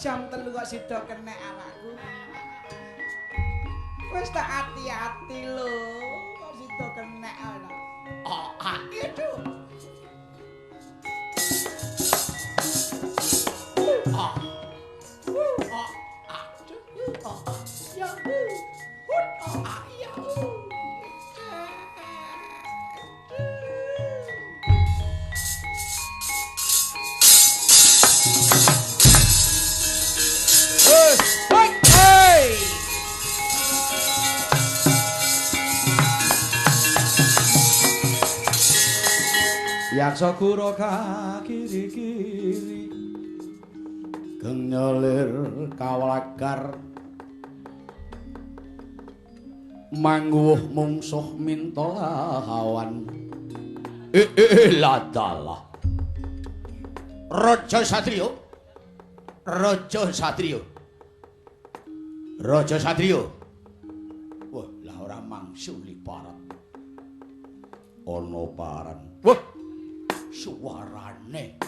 Jam 3 kok sida kenek awakku. Wis tak ati-ati lho, kok sida kenek ana. Oh, aduh. Oh. Oh, aduh. Oh, ya. Oh, ya. Yaksa kura kiri-kiri geng nyolir kawalagar mangguh mungsuh minta lawan ladalah Raja Satriya Raja Satriya Raja Satriya wah lah ora mangsuli parat ana paran wah suarane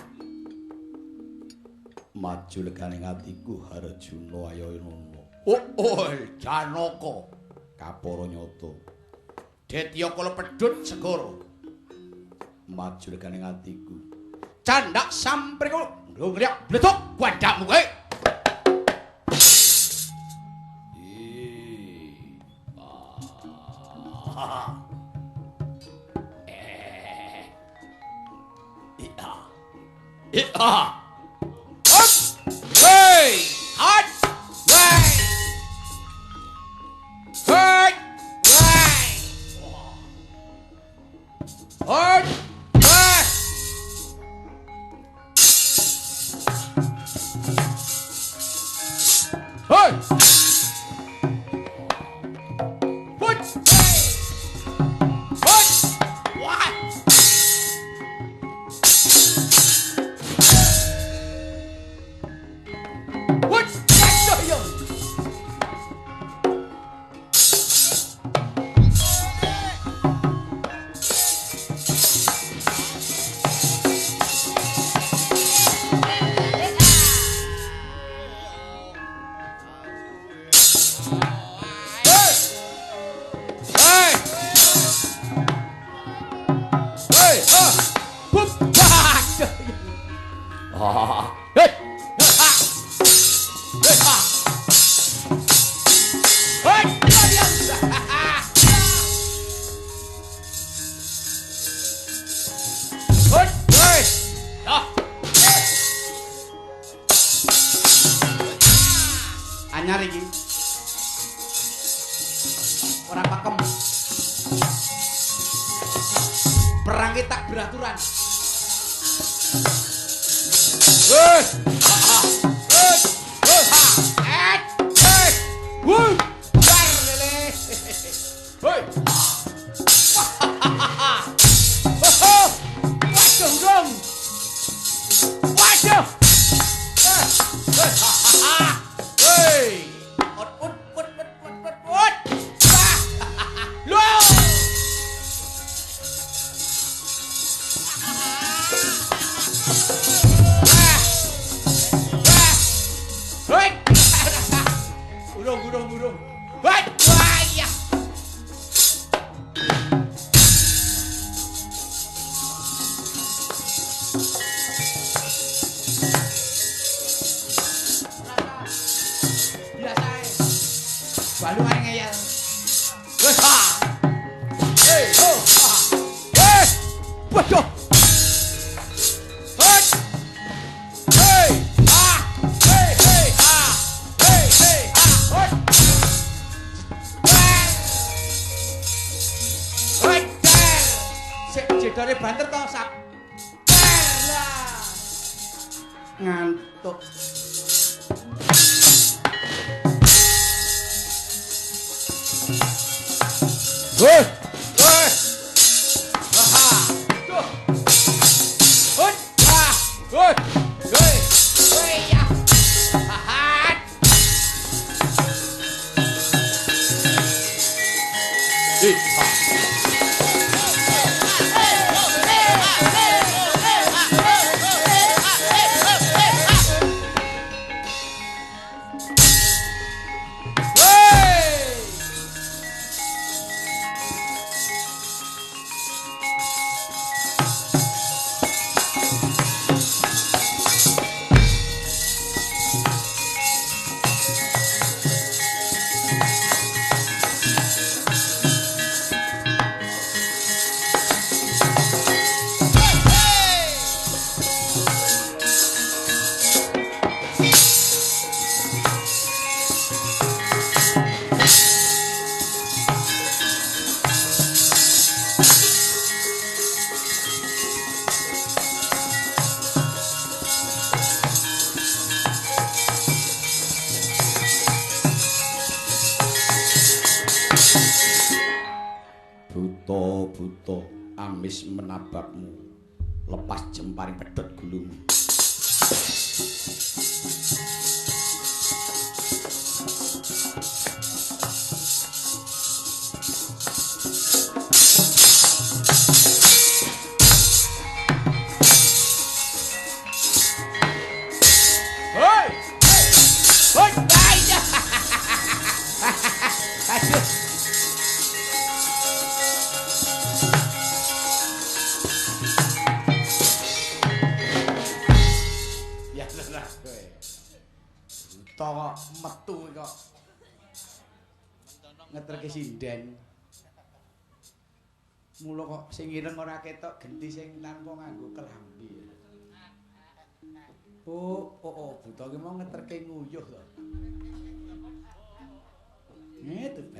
maju leganing atiku Harjuna Ayana Janaka kapara nyata Detya kala pedhut segara maju leganing atiku candhak samprika nglyak bledok wadakmu kowe Hey! Hot! Way! Hot! Way! Hot! Way! Hey! What? What? What? Anyar iki. Ora pakem. Perang iki tak beraturan. ngantuk. Woi, woi. Aha. Tuh. Hut. Ah. Woi. Woi. Woi ya. Hahat. Buta amis menabakmu lepas jemparing pedhot gulumu. Hoi! Hoi! Aduh. Kok metu kok ngeterke sinden. Mula kok sing ireng ora ketok genti sing tanpa nganggo kelambi. Oh, buta ki mau ngeterke nguyuh to.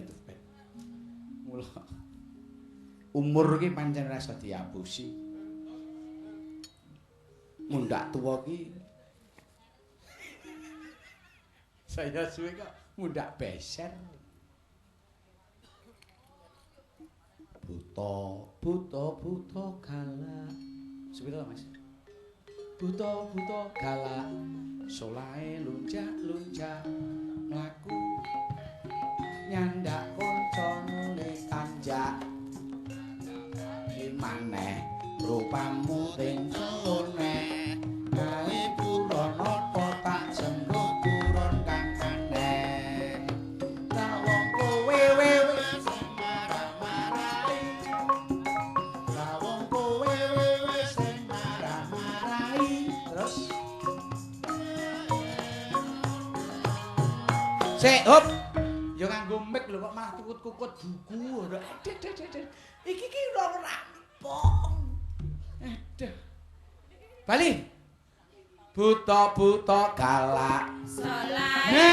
Tupet. Mula umur ki pancen rasa diapusi. Mundak tuwa ki saya suwe kok mundak beser. Buta galak. Sepira Mas? Buta galak. Solahe lunjak-lunjak mlaku. Nyandak kancane kanjak. Maneh rupamu ting celone. Kae buron apa tak senggo buron kang aneh. Lah wong kowe wis marah-marahi. Lah wong kowe wis marah-marahi. Terus Sik, hop. Ya nganggo mic lho kok malah kukut-kukut buku. Iki ki ora rampung. Aduh. Bali. Buta galak. Solai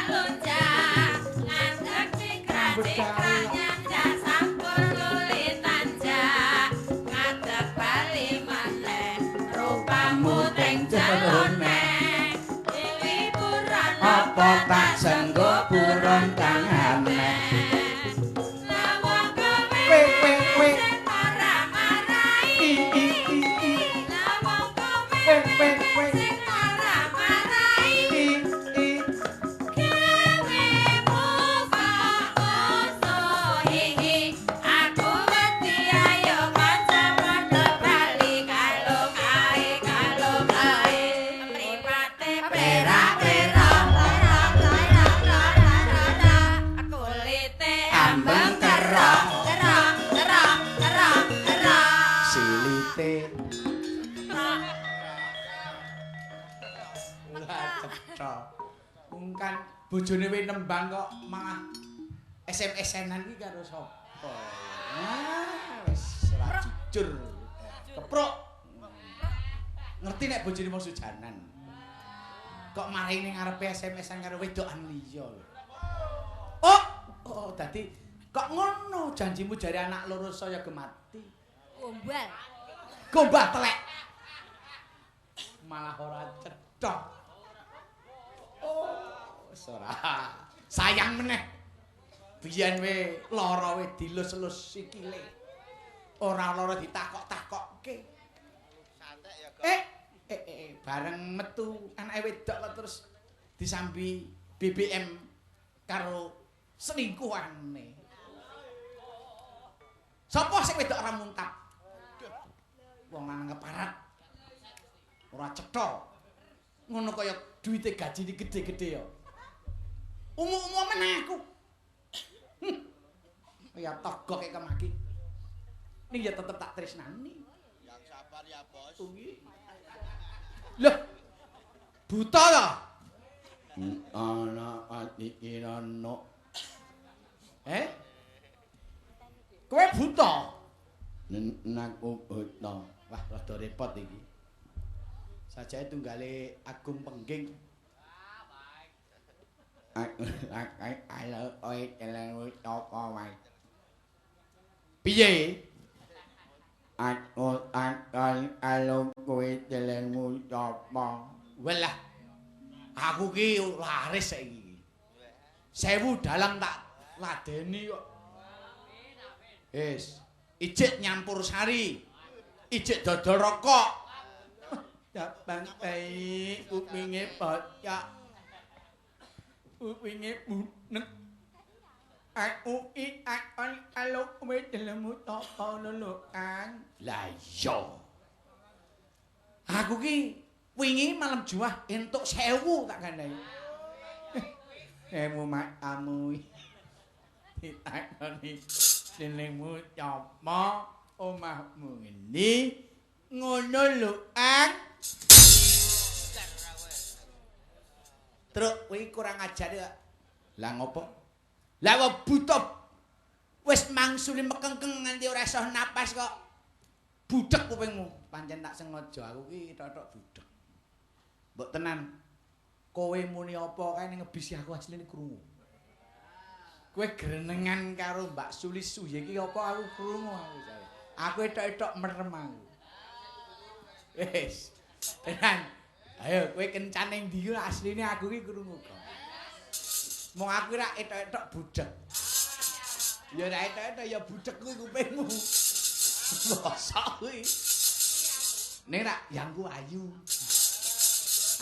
lonjak ngadeg cikrak nyajak sampur lulit tanjak ngadeg bali maneh rupamu teng jalone dewi buron Apa tak senggo buron kang aneh. lawang kowe sing ora marahi lawang kowe sing ora marahi gawe muka usuh hihi aku wedi ayo kanca padha bali kalung ae mripate perak-perak kulite ambeng kerok Silite ora cetha. Ungkan bojone wis nembang kok malah SMS-anan iki karo sapa? Wis ora jujur. Kepruk. Ngerti nek bojone mau sujanan. Kok maring ning ngarepe SMS-an karo wedokan liya lho. Oh, dadi kok ngono janjimu jare anak loro saya gemati. gombal Gombal telek. malah ora cethok. Oh, ora. Sayang meneh. Biyen we lara we dilus-elus sikile. Ora lara ditakok-takokke. Santek ya, Gong. Bareng metu anake wedok kok terus disambi BBM karo selingkuhane. Sapa sing wedok ora muntap? Wong lanang keparat. Ora cetha. Ngono kaya duwite gajine gede-gede ya. Umum-umum meneh aku. Ya togok e kemaki. Ning ya tetep tak tresnani. Yang sabar ya, Bos. Loh. Buta ta? Ana ati irana. Kowe buta? Aku buta. Wah, rada repot iki. Sajae tunggale Agung Pengging. Halo, oi, eleng apa wae. Piye? Aku alo kowe telengmu apa? Welah. Aku ki laris saiki. 1000 dalang tak ladeni kok. Wis, ijik nyampur sari. Ijik dodol rokok. Ya bangkai kupinge bocah. Kupinge bunek. Aku akon alo kowe telemu apa lho Kang. Lah iya. Aku ki wingi malam Jumat entuk 1000 tak gandhahi. Emu makamu. Ditakoni jenengmu sapa? Omahmu ngendi? Ngono lho, Ang. Truk kuwi kurang ajar ya. Lah ngopo? Lah kok buta wis mangsuli mekengkeng nganti ora iso napas kok. Budhek kupingmu. Pancen tak sengaja aku ki tok-tok budhek. Mbok tenan. Kowe muni apa kae ning ngebisi aku asline krungu. Kowe grenengan karo Mbak Sulis suye iki apa aku krungu aku jare. Aku etok-etok merem aku. Wis. Tenan. Ayo kowe kencan ning ndi asline aku iki krungu kok. Mong aku ora etok-etok budhek. Ya ora etok-etok ya budhek kuwi kupingmu. Mosok kuwi. Nek rak yangku ayu.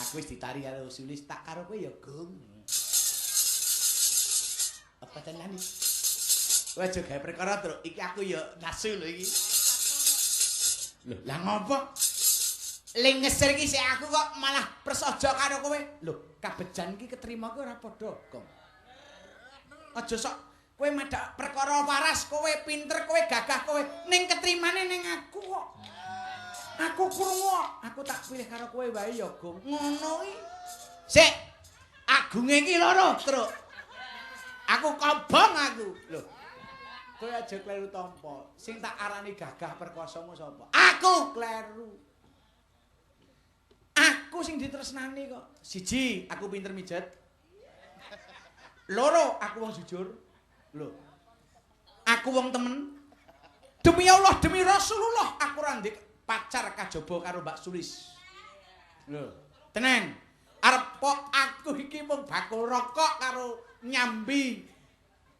Aku wis ditari karo Sulis tak karo kowe ya, Gong. Apa tenan iki? Kowe aja gawe perkara, Truk. Iki aku ya nasu lho iki. Lho, lah ngopo? Ling ngeser iki sik aku kok malah prasaja karo kowe. Lho, kabejan iki ketrima kowe ora padha, Gong. Aja sok kowe madak perkara waras, kowe pinter, kowe gagah, kowe ning ketrimane ning aku kok. Aku krungu, aku tak pilih karo kowe wae ya, Gong. Ngono iki. Sik. Agunge iki loro, Truk. Aku kobong aku. Lho. Kowe aja kleru tampa. Sing tak arani gagah perkosamu sapa? Aku kleru. Aku sing ditresnani kok. Siji, aku pinter mijet. Loro, aku wong jujur. Lho. Aku wong temen. Demi Allah, demi Rasulullah, aku ora ndek pacar kajaba karo Mbak Sulis. Lho, tenan. Arep kok aku iki mung bakul rokok karo nyambi.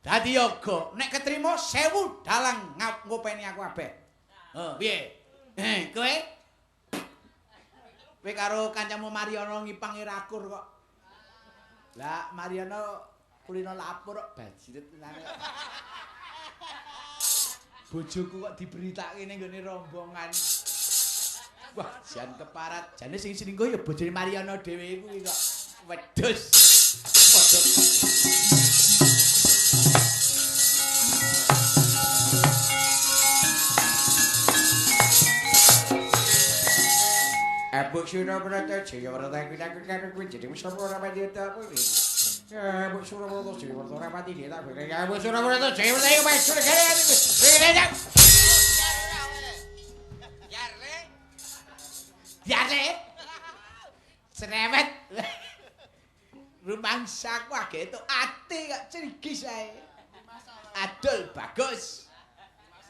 Dadi yoga, nek ketrima 1000 dalang ngopeni aku kabeh. Piye? Kowe? Kowe karo kancamu Mariono ngipangi rakur kok. Lah Mariono kulino lapor kok bajiret tenan. Bojoku kok diberitake ning gone rombongan. Wah, jan keparat. Jane sing selingkuh ya bojone Mariono dhewe kuwi kok. Wedhus. Padha. Abuk sira berata jaya berata kita kuwi jadi wis ora pati ta kuwi. Ya abuk sira berata jaya berata ora pati dia tak. Ya abuk sira berata jaya berata iki wis sure gare. Yare. Cerewet. Rumangsaku agek itu ati kok cerigis ae. Adol bagus.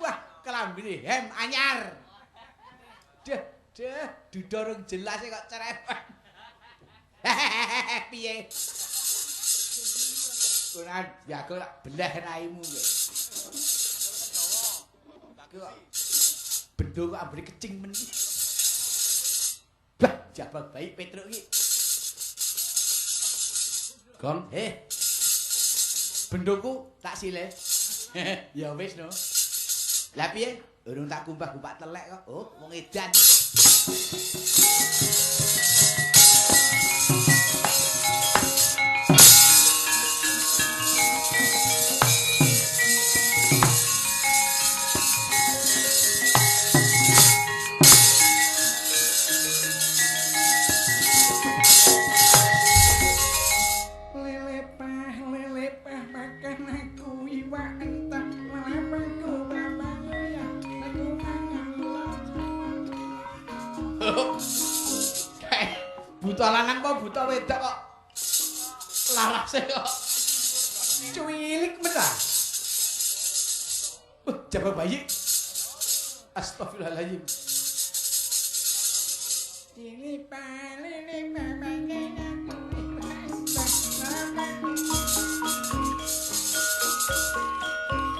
Wah, kelambine hem anyar. Duh, Deh, dudorong jelas kok cerepet. Piye? Kurang jago lak belah raimu kowe. Bendo kok ambune kecing men. Bah, jabal bayi Petruk iki. Gong, bendoku tak sile. Ya wis no. Lah piye? Urung tak kumpah-kumpah telek kok. Oh, wong edan. Buta lanang apa buta wedok kok larase kok cuwilik men ah. Jaba bayi. Astagfirullahaladzim.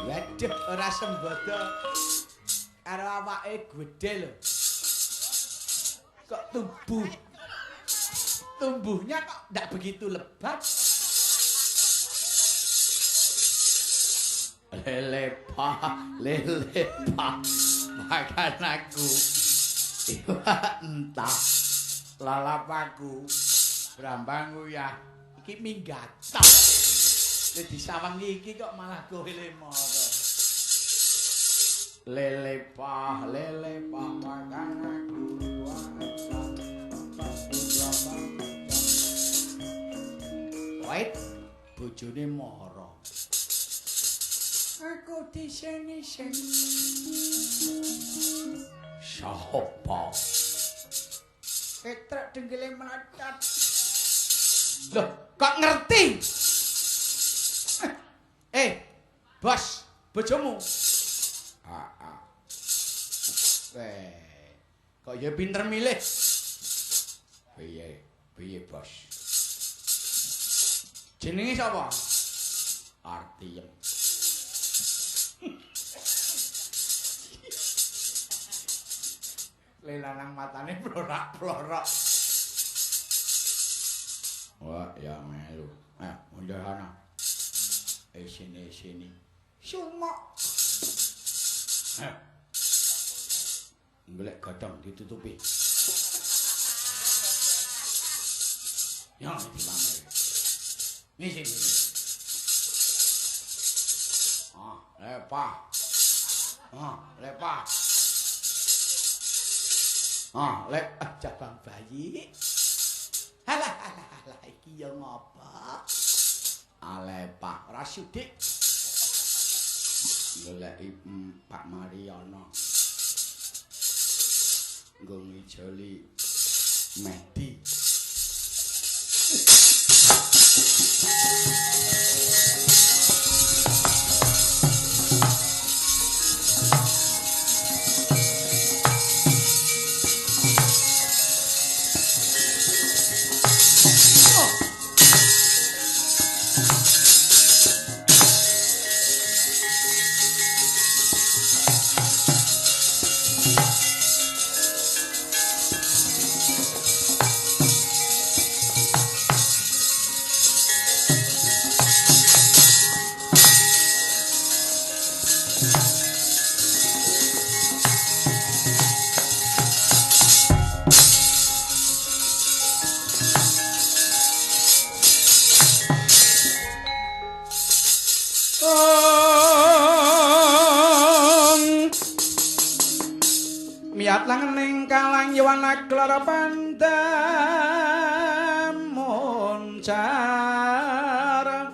Waduh, ora sembodo karo awake gedhe lho. Kok tumbuhnya kok ndak begitu lebat. Lele pa makan aku entah lalapaku brambang ya iki minggat nek disawangi iki kok malah kowe lemoro. Lele pa makan aku wait bojone mara. Aku diseni-seni. Sapa? Petruk denggele melacat. Loh, kok ngerti? Bos, bojomu. Kok ya pinter milih. Piye, Bos? Jenenge sapa? Artiem. Lelanang matane plorak-plorok. Wah, ya melu. Mundur ana. Sini. Sumak. Golek godhong ditutupi. Ya, iki pamer. Ini. Lepa. Jabang bayi. Halah iki ya ngapa? Alepa ora sudik. Goleki Pak Mariono. Nggo ngijoli Mehdi. Miat langening kalang yawana klara pandamun cara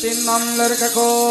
tinon ler kakonang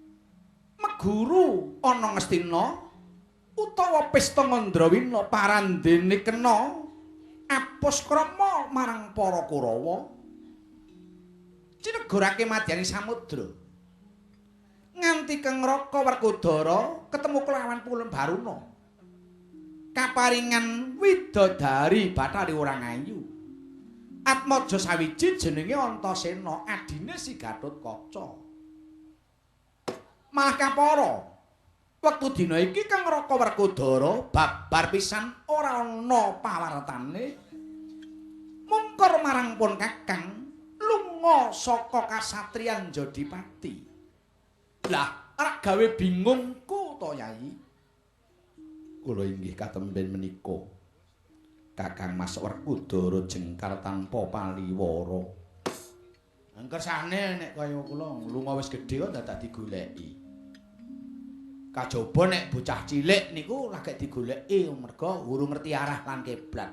guru ana Ngastina utawa pesta Ngandrawina parandene kena apus krama marang para Kurawa cinegorake madyaning samudra nganti Kang Raka Werkudara ketemu kelawan Pulem Baruna kaparingan widodari Bathari Warangayu Atmaja sawiji jenenge Antasena adine si Gatotkaca malah kapara wektu dina iki Kang Raka Werkudara babar pisan ora ana pawartane mungkur marang pun Kakang lunga saka kasatriyan Jodipati. Lah ora gawe bingungku to Yai. Kula inggih katemben menika Kakang Mas Werkudara jengkar tanpa paliwara. Kersane nek kaya kula lunga wis gedhe kok dadak digoleki. Kajaba nek bocah cilik niku lagi digoleki merga urung ngerti arah lan kiblat.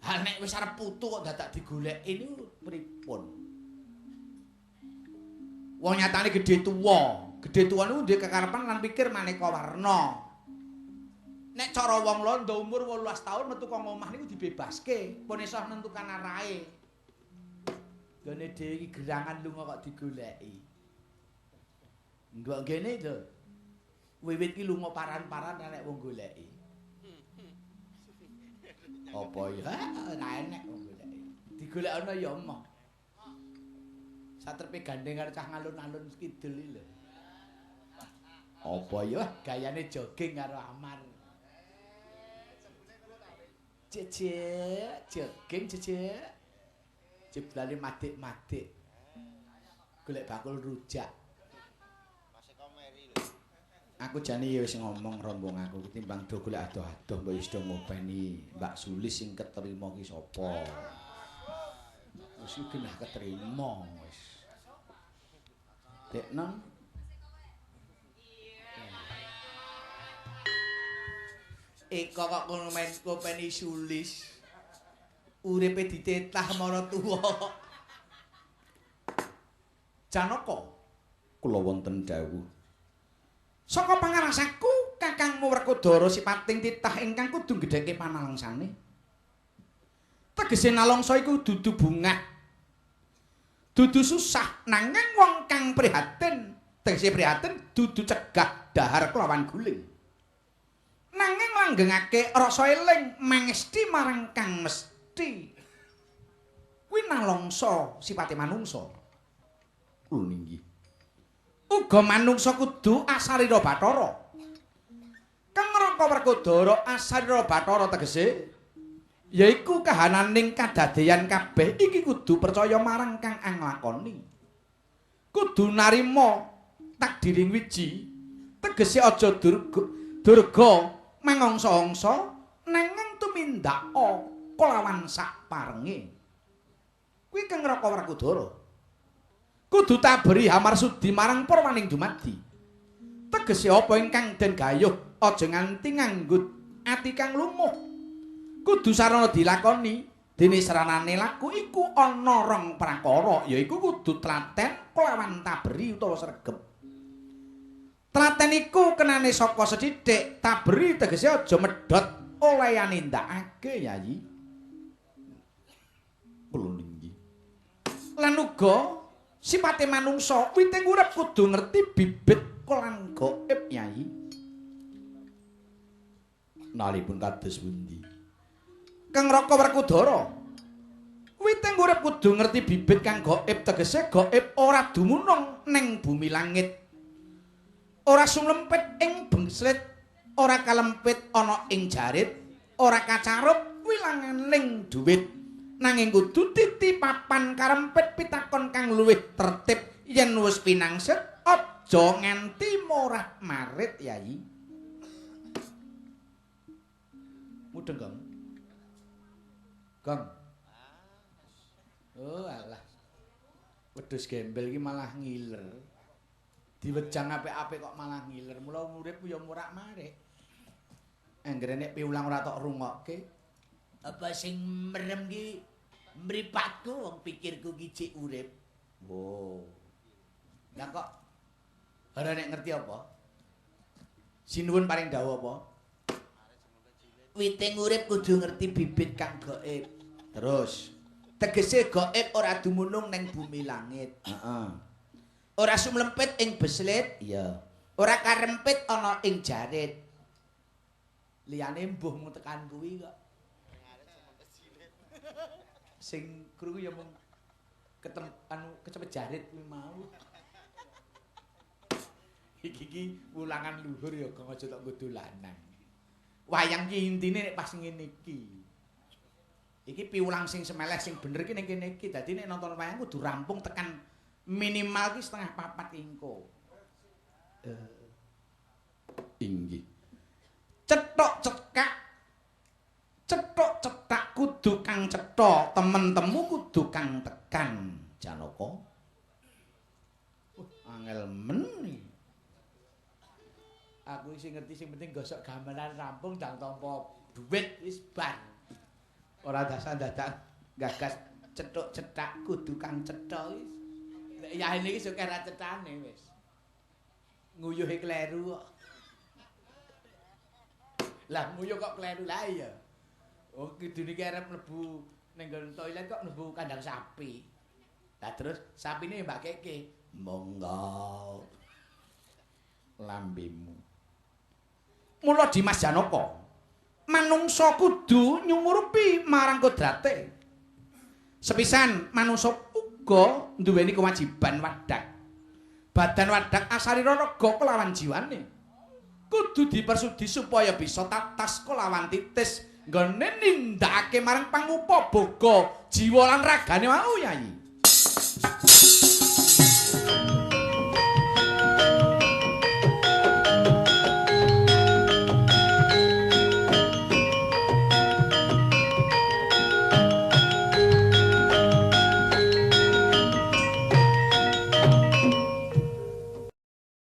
Ha nek wis arep putu kok dadak digoleki niku pripun? Wong nyatane gedhe tuwa. Gedhe tuwa niku duwe kekarepan lan pikir maneka warna. Nek cara wong londo umur 18 taun metu kok omah niku dibebaske, pun iso nentukan arahe. Gene dhewe iki gerangan lunga kok digoleki. Ndok ngene lho. Wiwit ki lunga paran-paran nek wong goleki. Apa ya? Ora enek wong goleki. Digolekno ya emoh. Satrepe gandeng karo cah ngalun-alun kidul iki lho. Apa ya gayane jogging karo Amar. Cecek, jogging cecek. Jeblane madik-madik. Golek bakul rujak. Aku jane ya wis ngomong rombong aku timbang do golek adoh-adoh mbok wis do ngopeni Mbak Sulis sing keterima ki sapa. Wis genah keterima wis. Dek Nom. Eko kok ngomen ngopeni Sulis. Uripe ditetah mara tuwa. Janaka kula wonten dawuh saka pangarasaku Kakangmu Werkudara sipating titah ingkang kudu gedheke panalangsane. Tegese nalangsa iku dudu bungah. Dudu susah nanging wong kang prihatin, tegese prihatin dudu cegah dahar kelawan guling. Nanging langgengake rasa eling mangesti marang kang mesti. Kuwi nalangsa sipate manungsa. Kula inggih. Uga manungsa kudu asarira Bathara. Kang Raka Werkudara asarira Bathara tegese yaiku kahananing kadadeyan kabeh iki kudu percaya marang kang anglakoni. Kudu narima takdiring wiji. Tegese aja durga mangangsa-angsa nanging tumindaka kelawan sak parenge. Kuwi Kang Raka Werkudara. Kudu taberi hamarsudi marang purwaning dumadi. Tegese apa ingkang den gayuh aja nganti nganggut ati kang lumuh. Kudu sarana dilakoni dene saranane laku iku ana rong prakara yaiku kudu tlaten kelawan taberi utawa sregep. Tlaten iku kenane saka sedhithik, taberi tegese aja medhot oleh nindakake Yayi. Kula ninggi. Lan uga sipate manungsa witing urip kudu ngerti bibit lan gaib Yai. Nalipun kados pundi? Kang Raka Werkudara witing urip kudu ngerti bibit kang gaib tegese gaib ora dumunung ning bumi langit. Ora sumlempit ing bengslit, ora kalempit ana ing jarit, ora kacarup wilanganing dhuwit. Nanging kudu titi papan karempit pitakon kang luwih tertib yen wis pinangset aja nganti morah marit Yai. Mudeng Kang. Kang. Oh alah. Wedhus gembel iki malah ngiler. Diwejang apik-apik kok malah ngiler. Mula urip ya murak marik. Anggere nek piulang ora tok rungokke. Apa sing merem ki mripatku wong pikirku ki cek urip. Oh. Lah kok ora nek ngerti apa? Sinuwun paring dawuh apa? Witing urip kudu ngerti bibit kang gaib. Terus tegese gaib ora dumunung ning bumi langit. Heeh. Ora sumlempit ing beslit, iya. Ora karempit ana ing jarit. Liyane mbuh mung tekan kuwi kok. Sing krungu ya mung kecepet jarit kuwi mau. Iki ulangan luhur ya kok aja tok nggo dolanan. Wayang ki intine nek pas ngene iki. Iki piulang sing semeleh sing bener ki ning kene iki. Dadi nek nonton wayang kudu rampung tekan minimal ki 3:30 engko. Inggih. Cetok cetak kudu kang cetha, temen temu kudu kang tekan. Janaka. Angel men iki. Aku sing ngerti sing penting gosok gamelan rampung dang tampa duit wis bar. Ora dasar dadak gagas cetuk cetak kudu kang cetha wis. Nek yaene iki sok ora cetane wis. Nguyuhe kleru kok. Lah nguyuh kok kleru lah iya. Oh kidune ki arep mlebu ning toilet kok mlebu kandang sapi. Lah terus sapine Mbak Keke, monggo lambemu. Mula Dimas Janaka, manungsa kudu nyumurupi marang kodrate. Sepisan manungsa uga nduweni kewajiban wadak. Badan wadak asarira raga kelawan jiwane. Kudu dipersudi supaya bisa tatas kelawan titis nggone nindakake marang pangupa boga jiwa lan ragane mau Yayi.